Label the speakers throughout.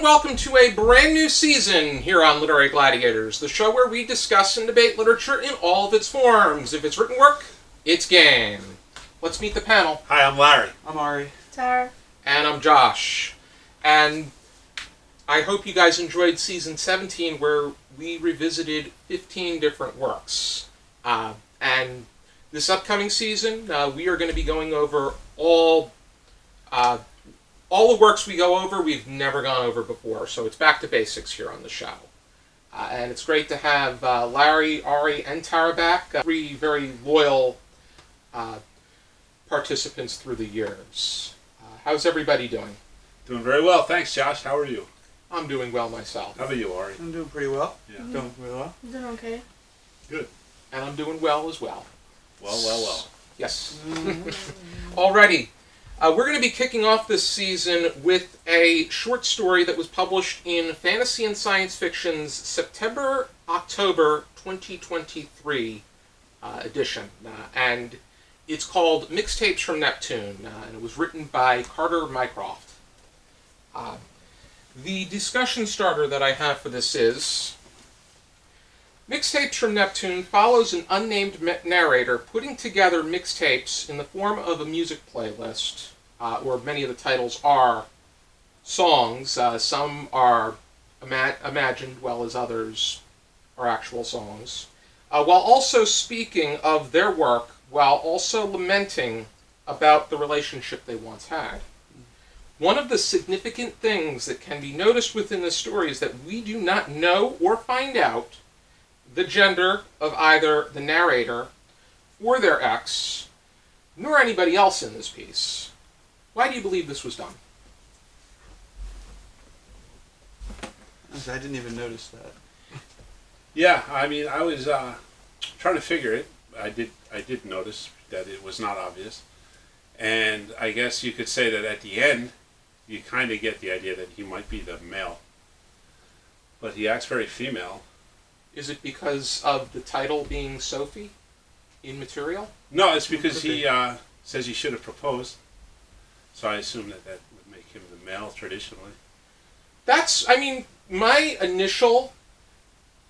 Speaker 1: welcome to a brand new season here on Literary Gladiators, the show where we discuss and debate literature in all of its forms. If it's written work, it's game. Let's meet the panel.
Speaker 2: Hi, I'm Larry.
Speaker 3: I'm Ari.
Speaker 4: Tara.
Speaker 1: And I'm Josh. And I hope you guys enjoyed season 17 where we revisited 15 different works. And this upcoming season, we are going to be going over all the works we go over, we've never gone over before, so it's back to basics here on the show. And it's great to have Larry, Ari, and Tara back, three very loyal participants through the years. How's everybody doing?
Speaker 2: Doing very well, thanks, Josh. How are you?
Speaker 1: I'm doing well myself.
Speaker 2: How about you, Ari?
Speaker 3: I'm doing pretty well.
Speaker 2: Yeah.
Speaker 3: Doing really well.
Speaker 4: I'm doing okay.
Speaker 2: Good.
Speaker 1: And I'm doing well as well.
Speaker 2: Well.
Speaker 1: Yes. Alrighty. We're going to be kicking off this season with a short story that was published in Fantasy and Science Fiction's September-October 2023 edition. And it's called Mixtapes from Neptune, and it was written by Karter Mycroft. The discussion starter that I have for this is: Mixtapes from Neptune follows an unnamed narrator putting together mixtapes in the form of a music playlist, where many of the titles are songs. Some are imagined, while as others are actual songs, while also speaking of their work, while also lamenting about the relationship they once had. One of the significant things that can be noticed within the story is that we do not know or find out the gender of either the narrator or their ex, nor anybody else in this piece. Why do you believe this was done?
Speaker 3: I didn't even notice that.
Speaker 2: Yeah, I mean, I was trying to figure it. I did notice that it was not obvious. And I guess you could say that at the end, you kind of get the idea that he might be the male. But he acts very female.
Speaker 1: Is it because of the title being Sophie in material?
Speaker 2: No, it's because he says he should have proposed. So I assume that would make him the male traditionally. My initial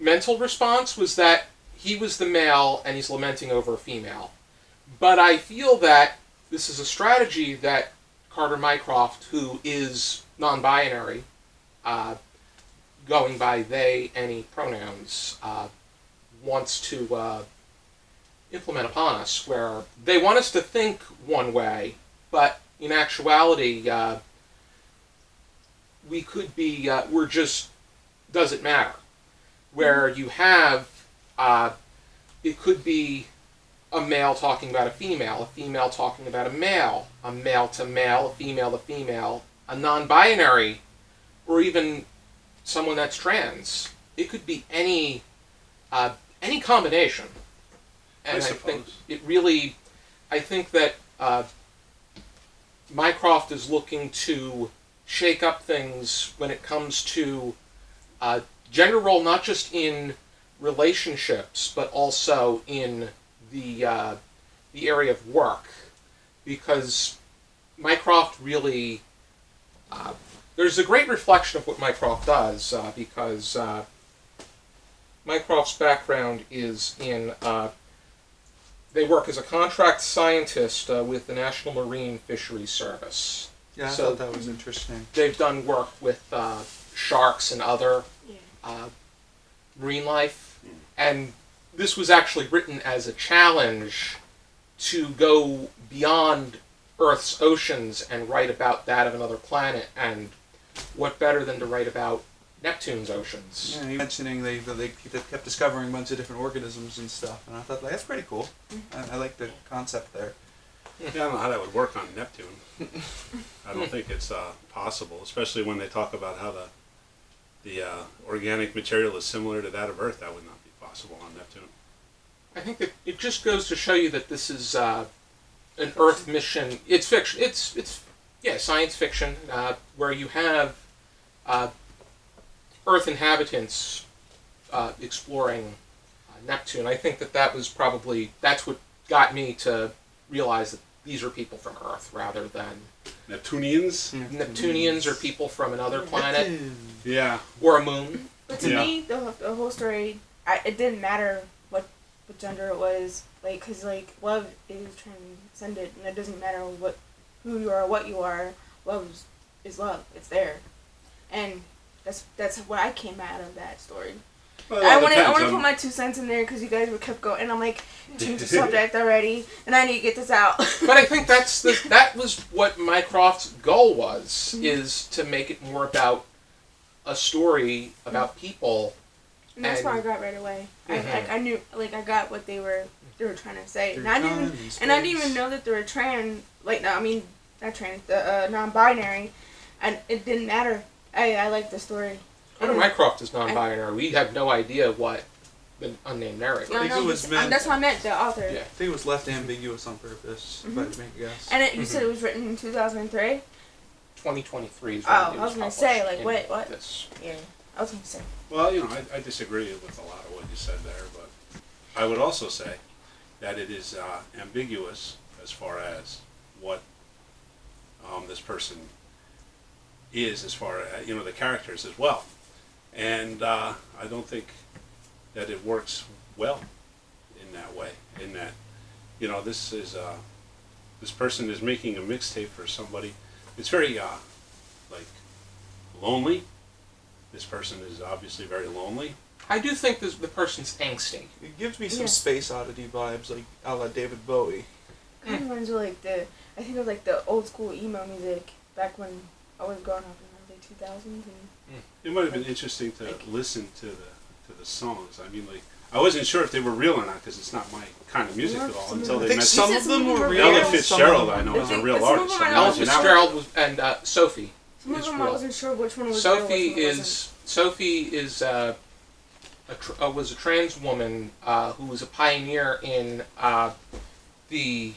Speaker 2: mental response was that he was the male and he's lamenting over a female. But I feel that this is a strategy that Karter Mycroft, who is non-binary, going by they, any pronouns, wants to implement upon us, where they want us to think one way, but in actuality, we could be, we're just, doesn't matter. Where you have, it could be a male talking about a female talking about a male to male, a female, a non-binary, or even someone that's trans. It could be any combination. And I think it really, I think that Mycroft is looking to shake up things when it comes to gender role, not just in relationships, but also in the area of work. Because Mycroft really, there's a great reflection of what Mycroft does, because Mycroft's background is in, they work as a contract scientist with the National Marine Fisheries Service.
Speaker 3: Yeah, I thought that was interesting.
Speaker 1: They've done work with sharks and other marine life. And this was actually written as a challenge to go beyond Earth's oceans and write about that of another planet. And what better than to write about Neptune's oceans?
Speaker 3: Yeah, you mentioning they kept discovering a bunch of different organisms and stuff, and I thought that's pretty cool. I like the concept there.
Speaker 2: Yeah, I don't know how that would work on Neptune. I don't think it's possible, especially when they talk about how the organic material is similar to that of Earth. That would not be possible on Neptune.
Speaker 1: I think that it just goes to show you that this is an Earth mission. It's fiction. It's science fiction, where you have Earth inhabitants exploring Neptune. I think that was probably, that's what got me to realize that these are people from Earth rather than
Speaker 4: Neptunians?
Speaker 1: Neptunians or people from another planet
Speaker 4: Yeah.
Speaker 1: or a moon.
Speaker 5: But to me, the whole story, it didn't matter what gender it was, like, cause like love is transcendent, and it doesn't matter who you are, what you are. Love is love. It's there, and that's what I came out of that story.
Speaker 4: Well,
Speaker 5: I want to put my 2 cents in there because you guys were kept going, and I'm like, change the subject already, and I need to get this out.
Speaker 1: But I think that was what Mycroft's goal was, is to make it more about a story about people.
Speaker 5: And that's what I got right away. I knew, like, I got what they were trying to say, and I didn't even know that they were trans. Like, no, I mean not trans, non-binary, and it didn't matter. I liked the story.
Speaker 1: Mycroft is non-binary. We have no idea what the unnamed narrator.
Speaker 5: No, that's what I meant. The author.
Speaker 1: Yeah.
Speaker 3: I think it was left ambiguous on purpose, if I had to make a guess.
Speaker 5: And you said it was written in 2003.
Speaker 1: 2023 is when it was
Speaker 5: I was gonna say, like, what?
Speaker 1: This.
Speaker 5: Yeah, I was gonna say.
Speaker 4: Well, I disagree with a lot of what you said there, but I would also say that it is ambiguous as far as what this person is, as far as, the characters as well. And I don't think that it works well in that way, in that, this person is making a mixtape for somebody. It's very, lonely. This person is obviously very lonely.
Speaker 1: I do think the person's angsty.
Speaker 3: It gives me some Space Oddity vibes, like a la David Bowie.
Speaker 5: Kind of reminds me of I think of like the old school emo music back when I was growing up in the early 2000s. And
Speaker 4: It might have been interesting to listen to the songs. I mean, like, I wasn't sure if they were real or not because it's not my kind of music at all until they
Speaker 3: I think
Speaker 4: met
Speaker 3: some of them were real.
Speaker 4: Ella Fitzgerald. I know is a real artist.
Speaker 1: Ella Fitzgerald was, and Sophie.
Speaker 5: some of
Speaker 1: is
Speaker 5: them
Speaker 1: real.
Speaker 5: I wasn't sure which one was
Speaker 1: Sophie
Speaker 5: real, which
Speaker 1: was a trans woman who was a pioneer in the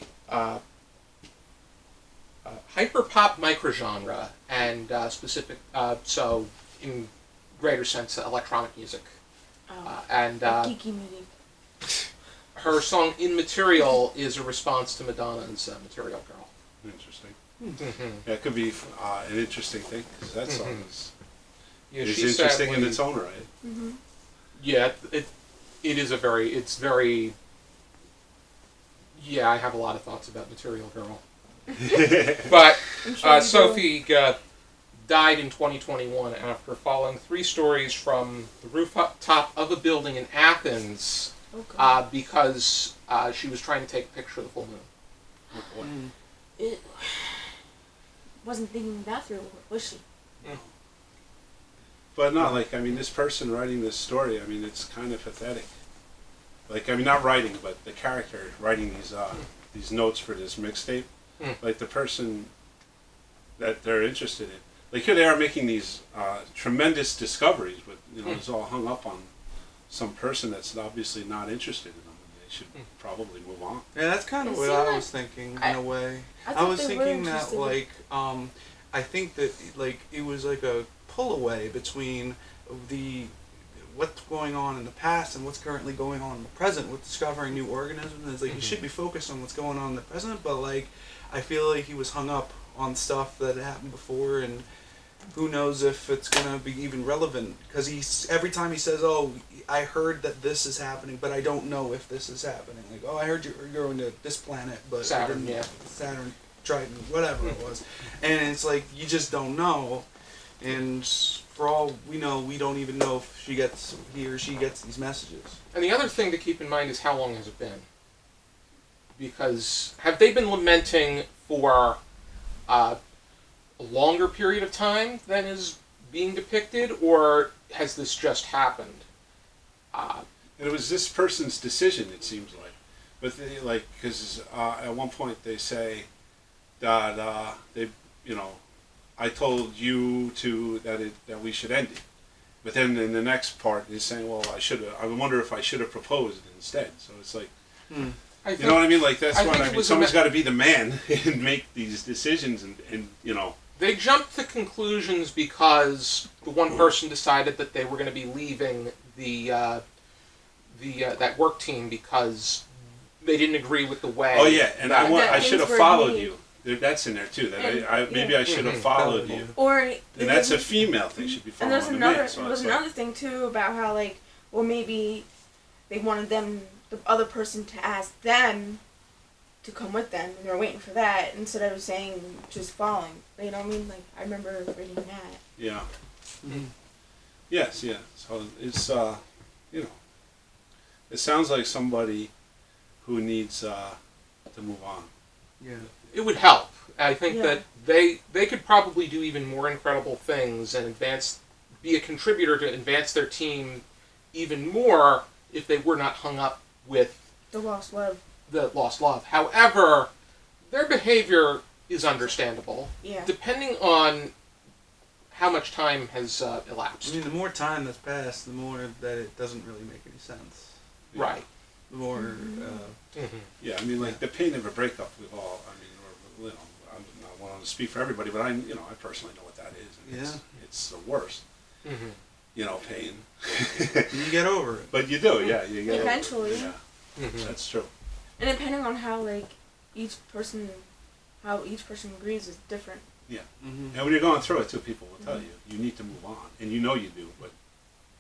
Speaker 1: hyperpop microgenre and specific, so in greater sense, electronic music. And
Speaker 5: geeky music.
Speaker 1: her song "Immaterial" is a response to Madonna's "Material Girl."
Speaker 4: Interesting.
Speaker 1: Mm-hmm.
Speaker 4: Yeah, it could be an interesting thing because that song is
Speaker 1: Yeah,
Speaker 4: is
Speaker 1: she
Speaker 4: interesting in
Speaker 1: sadly-
Speaker 4: its own right.
Speaker 5: Mm-hmm.
Speaker 1: Yeah, it is it's very. Yeah, I have a lot of thoughts about Material Girl. But Sophie died in 2021 after falling 3 stories from the rooftop of a building in Athens because she was trying to take a picture of the full moon.
Speaker 5: It wasn't thinking that through, was she?
Speaker 4: But not like, I mean, this person writing this story, I mean, it's kind of pathetic. Like, I mean, not writing, but the character writing these notes for this mixtape. Like, the person that they're interested in. Like, here they are making these tremendous discoveries, but, it's all hung up on some person that's obviously not interested in them. And they should probably move on.
Speaker 3: Yeah, that's kind of what I was thinking, in a way. I was thinking that, like, I think that, like, it was like a pull away between what's going on in the past and what's currently going on in the present with discovering new organisms. And it's like, you should be focused on what's going on in the present, but, like, I feel like he was hung up on stuff that happened before, and who knows if it's gonna be even relevant, because every time he says, "Oh, I heard that this is happening, but I don't know if this is happening." Like, "Oh, I heard you're going to this planet, but
Speaker 1: Saturn,
Speaker 3: Saturn, Triton, whatever it was," and it's like you just don't know, and for all we know, we don't even know if he or she gets these messages.
Speaker 1: And the other thing to keep in mind is how long has it been? Because have they been lamenting for a longer period of time than is being depicted, or has this just happened?
Speaker 4: And it was this person's decision, it seems like. But they, like, because at one point they say that I told you that we should end it. But then in the next part, he's saying, "Well, I wonder if I should have proposed instead." So it's like, you know what I mean? Like, that's what I mean. Someone's got to be the man and make these decisions, and.
Speaker 1: They jumped to conclusions because the one person decided that they were going to be leaving the that work team because they didn't agree with the way.
Speaker 4: Oh yeah, and I should have followed
Speaker 5: made.
Speaker 4: you. That's in there too. That
Speaker 5: And,
Speaker 4: maybe I should have followed you.
Speaker 5: Or
Speaker 4: And that's a female thing. Should be
Speaker 5: and
Speaker 4: following
Speaker 5: there's
Speaker 4: the
Speaker 5: another
Speaker 4: man. So
Speaker 5: there's
Speaker 4: it's like,
Speaker 5: another thing too about how like, well, maybe they wanted the other person to ask them to come with them, and they're waiting for that instead of saying just following. You know what I mean? Like, I remember reading that.
Speaker 4: Yeah. Mm-hmm. Yes. Yeah. So it's you know, it sounds like somebody who needs to move on.
Speaker 3: Yeah.
Speaker 1: It would help. I think
Speaker 5: Yeah.
Speaker 1: that they could probably do even more incredible things and be a contributor to advance their team even more if they were not hung up with
Speaker 5: The lost love.
Speaker 1: the lost love. However, their behavior is understandable,
Speaker 5: Yeah.
Speaker 1: depending on how much time has elapsed.
Speaker 3: I mean, the more time that's passed, the more that it doesn't really make any sense.
Speaker 1: Right.
Speaker 3: The more.
Speaker 1: Mm-hmm.
Speaker 4: Yeah. I mean, like the pain of a breakup. We've all. I mean, or, you know, I'm not wanting to speak for everybody, but I personally know what that is. And
Speaker 3: Yeah.
Speaker 4: It's the worst.
Speaker 1: Mm-hmm.
Speaker 4: You know, pain.
Speaker 3: You get over it.
Speaker 4: But you do, yeah. You get
Speaker 5: Eventually.
Speaker 4: over it. Yeah.
Speaker 1: Mm-hmm.
Speaker 4: That's true.
Speaker 5: And depending on how like each person agrees is different.
Speaker 4: Yeah.
Speaker 3: Mm-hmm.
Speaker 4: And when you're going through it, too, people will tell you need to move on, and you know you do, but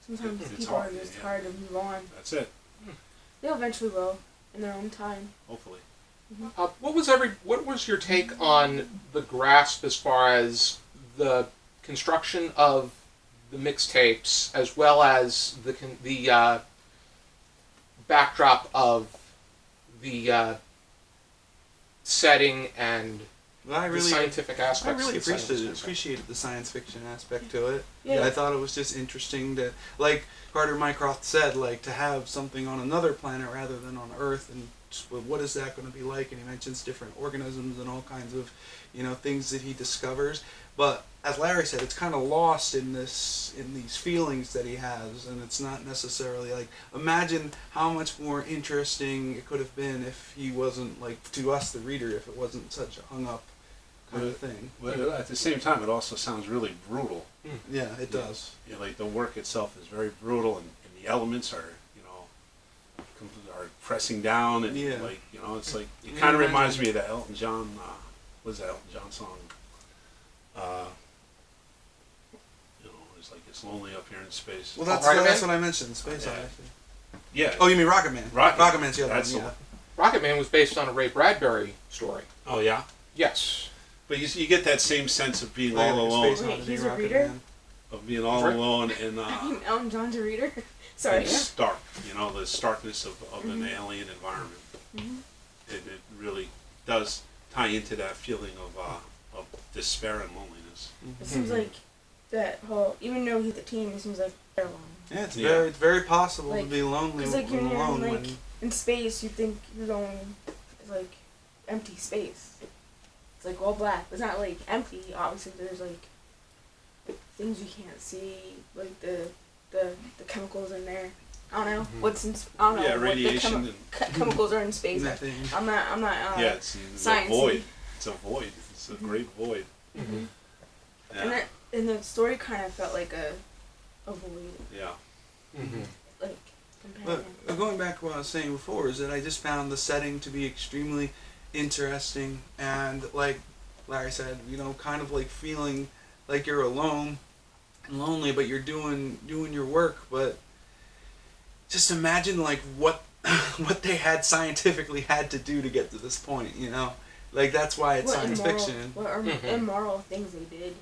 Speaker 5: Sometimes
Speaker 4: It's
Speaker 5: people
Speaker 4: hard,
Speaker 5: are just
Speaker 4: yeah.
Speaker 5: tired to move on.
Speaker 4: that's it.
Speaker 5: They eventually will, in their own time.
Speaker 4: Hopefully.
Speaker 1: What was your take on the grasp as far as the construction of the mixtapes, as well as the backdrop of the setting and
Speaker 3: Well, I
Speaker 1: the
Speaker 3: really,
Speaker 1: scientific
Speaker 3: I
Speaker 1: aspects?
Speaker 3: really
Speaker 1: of the science fiction?
Speaker 3: appreciated the science fiction aspect to it.
Speaker 5: Yeah.
Speaker 3: I thought it was just interesting to, like Karter Mycroft said, like to have something on another planet rather than on Earth, and just, well, what is that going to be like? And he mentions different organisms and all kinds of, things that he discovers. But as Larry said, it's kind of lost in these feelings that he has, and it's not necessarily like, imagine how much more interesting it could have been if he wasn't, like, to us the reader, if it wasn't such a hung up kind of thing.
Speaker 4: But at the same time, it also sounds really brutal.
Speaker 3: Yeah, it does.
Speaker 4: You know, like the work itself is very brutal, and the elements are, are pressing down, and
Speaker 3: Yeah.
Speaker 4: like, it's like it
Speaker 3: Yeah,
Speaker 4: kind of
Speaker 3: imagine.
Speaker 4: reminds me of that Elton John. What is that Elton John song? It's like it's lonely up here in space.
Speaker 3: Well, that's
Speaker 1: Rocket
Speaker 3: that's
Speaker 1: Man?
Speaker 3: what I mentioned, Space
Speaker 4: Yeah.
Speaker 3: Odyssey.
Speaker 4: Yeah.
Speaker 3: Oh, you mean Rocket Man?
Speaker 4: Rocket
Speaker 3: Man's the other
Speaker 4: That's
Speaker 3: one,
Speaker 4: the
Speaker 3: yeah.
Speaker 4: one.
Speaker 1: Rocket Man was based on a Ray Bradbury story.
Speaker 4: Oh yeah.
Speaker 1: Yes.
Speaker 4: But you get that same sense of being
Speaker 3: Like
Speaker 4: all
Speaker 3: a
Speaker 4: alone,
Speaker 3: Space
Speaker 5: Wait,
Speaker 3: Odyssey,
Speaker 5: he's a
Speaker 3: Rocket
Speaker 5: reader?
Speaker 3: Man.
Speaker 4: of being all
Speaker 1: Right.
Speaker 4: alone and
Speaker 5: Elton John's a reader? Sorry.
Speaker 4: and stark. The starkness of an alien environment.
Speaker 5: Mhm.
Speaker 4: It really does tie into that feeling of despair and loneliness.
Speaker 5: It seems like that whole, even though he's a teen, it seems like they're alone.
Speaker 3: Yeah, it's
Speaker 4: Yeah.
Speaker 3: very possible
Speaker 5: Like,
Speaker 3: to be lonely
Speaker 5: Because like
Speaker 3: and
Speaker 5: you're
Speaker 3: alone
Speaker 5: like
Speaker 3: when.
Speaker 5: in space, you think you're going like empty space. It's like all black. It's not like empty. Obviously, there's like things you can't see, like the chemicals in there. I don't know what's in. I don't know
Speaker 4: Yeah,
Speaker 5: what
Speaker 4: radiation
Speaker 5: the chemicals are in space.
Speaker 3: Nothing.
Speaker 5: I'm not.
Speaker 4: yeah, it's a
Speaker 5: sciencey.
Speaker 4: void. It's a void. It's a great void.
Speaker 5: Mhm.
Speaker 4: Yeah.
Speaker 5: And the story kind of felt like a void,
Speaker 4: Yeah.
Speaker 1: Mm-hmm.
Speaker 5: like companion.
Speaker 3: But going back to what I was saying before, is that I just found the setting to be extremely interesting, and like Larry said, kind of like feeling like you're alone and lonely, but you're doing your work. But just imagine like what what they had scientifically had to do to get to this point. Like that's why it's science fiction.
Speaker 5: What are
Speaker 1: Mhm.
Speaker 5: immoral things they did?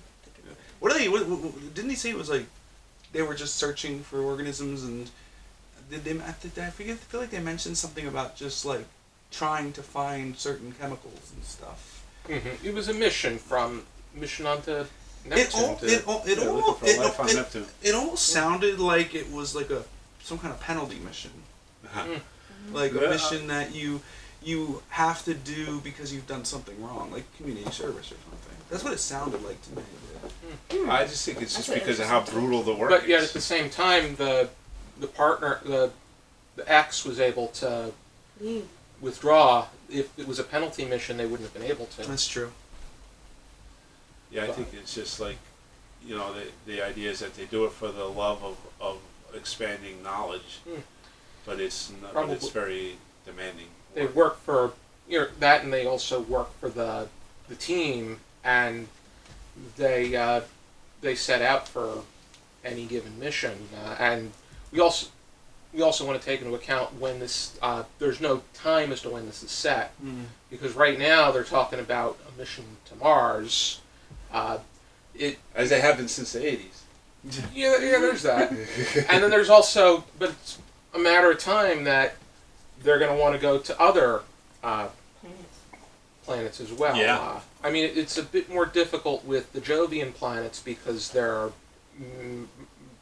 Speaker 3: What are they? What, didn't he say it was like they were just searching for organisms, and I feel like they mentioned something about just like trying to find certain chemicals and stuff.
Speaker 1: Mm-hmm. It was a mission onto Neptune.
Speaker 3: It
Speaker 4: looking for life on Neptune.
Speaker 3: almost sounded like it was like some kind of penalty mission, like a
Speaker 4: Yeah.
Speaker 3: mission that you have to do because you've done something wrong, like community service or something. That's what it sounded like to me.
Speaker 4: I just think it's just
Speaker 5: That's
Speaker 4: because of
Speaker 5: what
Speaker 4: how
Speaker 5: it is.
Speaker 4: brutal the work
Speaker 1: But
Speaker 4: is.
Speaker 1: yet at the same time, the partner, the ex was able to
Speaker 5: Leave.
Speaker 1: withdraw. If it was a penalty mission, they wouldn't have been able to.
Speaker 3: That's true.
Speaker 4: Yeah, I think it's just like, the idea is that they do it for the love of expanding knowledge,
Speaker 1: Hmm.
Speaker 4: but it's not,
Speaker 1: Probably.
Speaker 4: but it's very demanding.
Speaker 2: They work for that, and they also work for the team, and they set out for any given mission, and we also want to take into account when this there's no time as to when this is set, because right now they're talking about a mission to Mars.
Speaker 4: As they have been since the 80s.
Speaker 2: Yeah, there's that. And then there's also, but it's a matter of time that they're going to want to go to other planets as well.
Speaker 4: Yeah.
Speaker 2: I mean, it's a bit more difficult with the Jovian planets because they're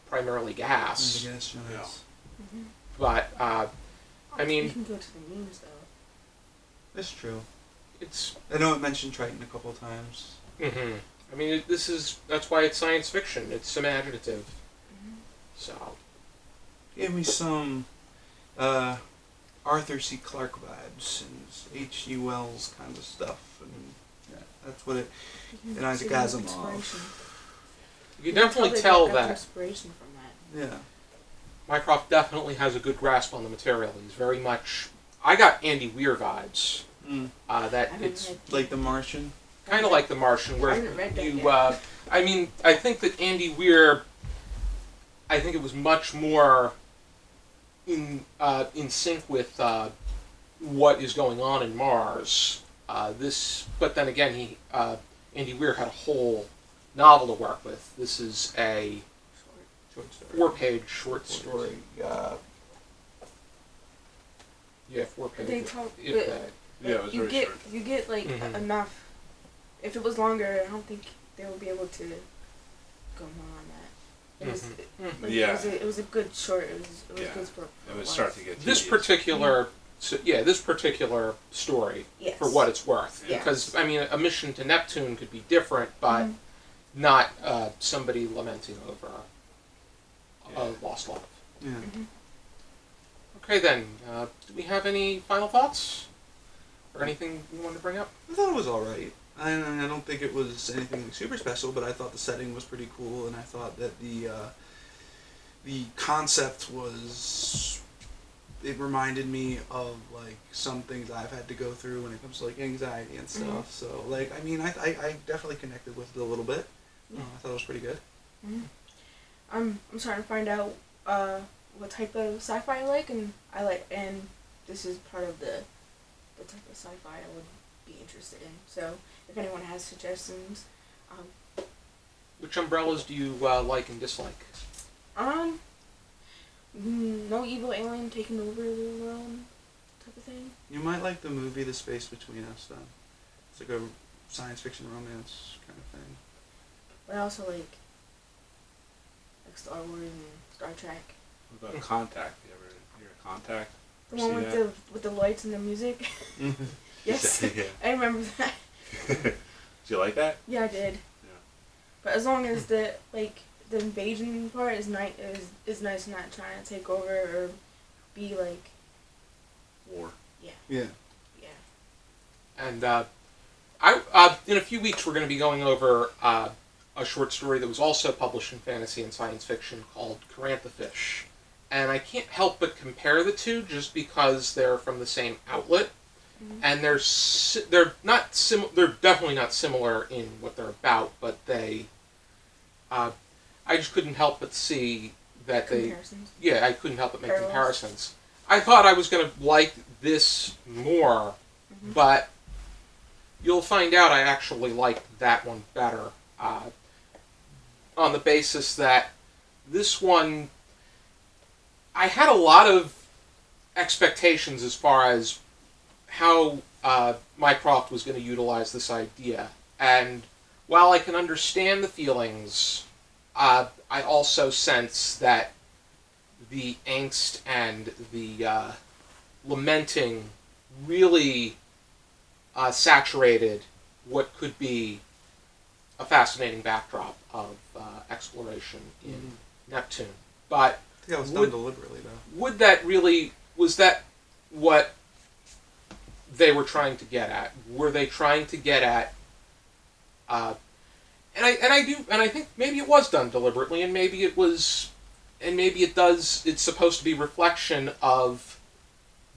Speaker 2: primarily gas.
Speaker 3: I guess, yes.
Speaker 5: Mm-hmm.
Speaker 2: But, I mean...
Speaker 5: You can go to the moons, though.
Speaker 3: That's true.
Speaker 2: It's...
Speaker 3: I know it mentioned Triton a couple of times.
Speaker 2: Mm-hmm. I mean, that's why it's science fiction. It's imaginative.
Speaker 5: Mm-hmm.
Speaker 2: So...
Speaker 3: Gave me some Arthur C. Clarke vibes and H.G. Wells kind of stuff. And yeah, that's what it... And Isaac Asimov.
Speaker 2: You can definitely tell that...
Speaker 5: inspiration from that.
Speaker 3: Yeah.
Speaker 2: Mycroft definitely has a good grasp on the material. He's very much... I got Andy Weir vibes. That it's
Speaker 3: like The Martian?
Speaker 2: kind of like The Martian, where
Speaker 5: I haven't read that
Speaker 2: you...
Speaker 5: yet.
Speaker 2: I mean, I think that Andy Weir... I think it was much more in sync with what is going on in Mars. But then again, Andy Weir had a whole novel to work with. This is a...
Speaker 3: Short story.
Speaker 2: 4-page short story. Yeah, 4 pages.
Speaker 5: They talk,
Speaker 2: If
Speaker 5: but
Speaker 2: that.
Speaker 4: Yeah, it was
Speaker 5: you
Speaker 4: very
Speaker 5: get
Speaker 4: short.
Speaker 5: you get like
Speaker 2: Mhm.
Speaker 5: enough. If it was longer, I don't think they would be able to go more on that. It was
Speaker 2: Mhm.
Speaker 5: like,
Speaker 4: Yeah.
Speaker 5: it was a good short. It was
Speaker 4: Yeah.
Speaker 5: good for
Speaker 4: It
Speaker 5: what
Speaker 4: would
Speaker 5: was.
Speaker 4: start to get
Speaker 2: This
Speaker 4: tedious.
Speaker 2: particular, this particular story,
Speaker 5: Yes.
Speaker 2: for what it's worth,
Speaker 5: Yes.
Speaker 2: because I mean, a mission to Neptune could be different, but
Speaker 5: Mhm.
Speaker 2: not somebody lamenting over a
Speaker 4: Yeah.
Speaker 2: lost love.
Speaker 3: Yeah.
Speaker 2: Okay, then, do we have any final thoughts or anything you want to bring up?
Speaker 3: I thought it was alright. I don't think it was anything super special, but I thought the setting was pretty cool, and I thought that the concept was... It reminded me of, like, some things I've had to go through when it comes to, like, anxiety and stuff. So, like, I mean, I definitely connected with it a little bit.
Speaker 5: Yeah.
Speaker 3: I thought it was pretty good.
Speaker 5: Mm-hmm. I'm starting to find out what type of sci-fi I like, and this is part of the type of sci-fi I would be interested in. So if anyone has suggestions,
Speaker 2: Which umbrellas do you like and dislike?
Speaker 5: no evil alien taking over the world type of thing.
Speaker 3: You might like the movie The Space Between Us, then. It's like a science fiction romance kind of thing.
Speaker 5: But I also like Star Wars and Star Trek.
Speaker 4: What about Contact? You ever hear of Contact?
Speaker 5: The
Speaker 4: Ever
Speaker 5: one
Speaker 4: see
Speaker 5: with the lights and the music. Yes,
Speaker 4: Yeah.
Speaker 5: I remember that.
Speaker 4: Do you like that?
Speaker 5: Yeah, I did.
Speaker 4: Yeah.
Speaker 5: But as long as the invasion part is nice, not trying to take over or be like.
Speaker 4: War.
Speaker 5: Yeah.
Speaker 3: Yeah.
Speaker 5: Yeah.
Speaker 2: And in a few weeks, we're going to be going over a short story that was also published in fantasy and science fiction called Caranthofish. And I can't help but compare the two just because they're from the same outlet.
Speaker 5: Mm-hmm.
Speaker 2: And they're definitely not similar in what they're about, but I just couldn't help but see that
Speaker 5: Comparisons.
Speaker 2: I couldn't help but make
Speaker 5: Parallels.
Speaker 2: comparisons. I thought I was going to like this more,
Speaker 5: Mm-hmm.
Speaker 2: but you'll find out I actually liked that one better, on the basis that this one, I had a lot of expectations as far as how Mycroft was going to utilize this idea. And while I can understand the feelings, I also sense that the angst and the lamenting really saturated what could be a fascinating backdrop of exploration in Neptune. But
Speaker 3: I think that was done deliberately, though.
Speaker 2: was that what they were trying to get at? Were they trying to get at, and I think maybe it was done deliberately, and maybe it's supposed to be reflection of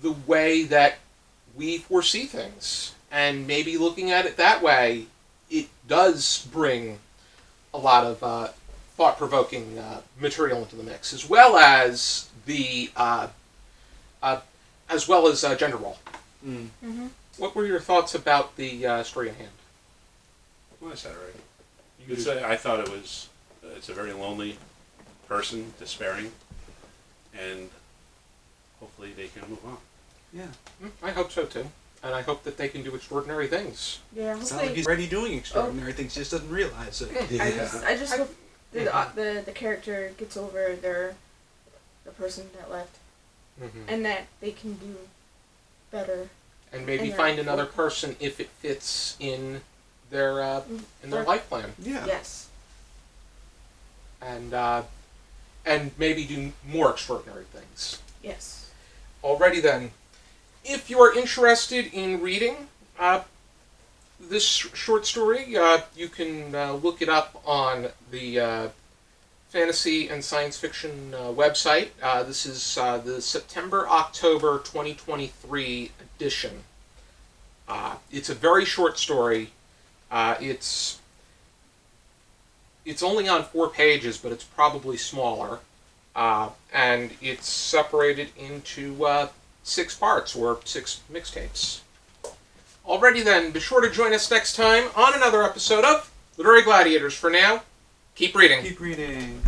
Speaker 1: the way that we foresee things. And maybe looking at it that way, it does bring a lot of thought-provoking material into the mix, as well as gender role.
Speaker 3: Mm.
Speaker 5: Mm-hmm.
Speaker 1: What were your thoughts about the story in hand?
Speaker 4: Well, I said it right. You could say I thought it's a very lonely person, despairing, and hopefully they can move on.
Speaker 3: Yeah.
Speaker 1: I hope so too, and I hope that they can do extraordinary things.
Speaker 5: Yeah,
Speaker 3: Sounds like he's already doing extraordinary things, just doesn't realize it.
Speaker 5: I just hope the character gets over the person that left, and that they can do better.
Speaker 1: And maybe find another person if it fits in their life plan.
Speaker 3: Yeah.
Speaker 5: Yes.
Speaker 1: And maybe do more extraordinary things.
Speaker 5: Yes.
Speaker 1: Alrighty then, if you are interested in reading this short story, you can look it up on the Fantasy and Science Fiction website. This is the September-October 2023 edition. It's a very short story. It's only on 4 pages, but it's probably smaller. And it's separated into 6 parts, or 6 mixtapes. Alrighty then, be sure to join us next time on another episode of Literary Gladiators. For now, keep reading.
Speaker 3: Keep reading.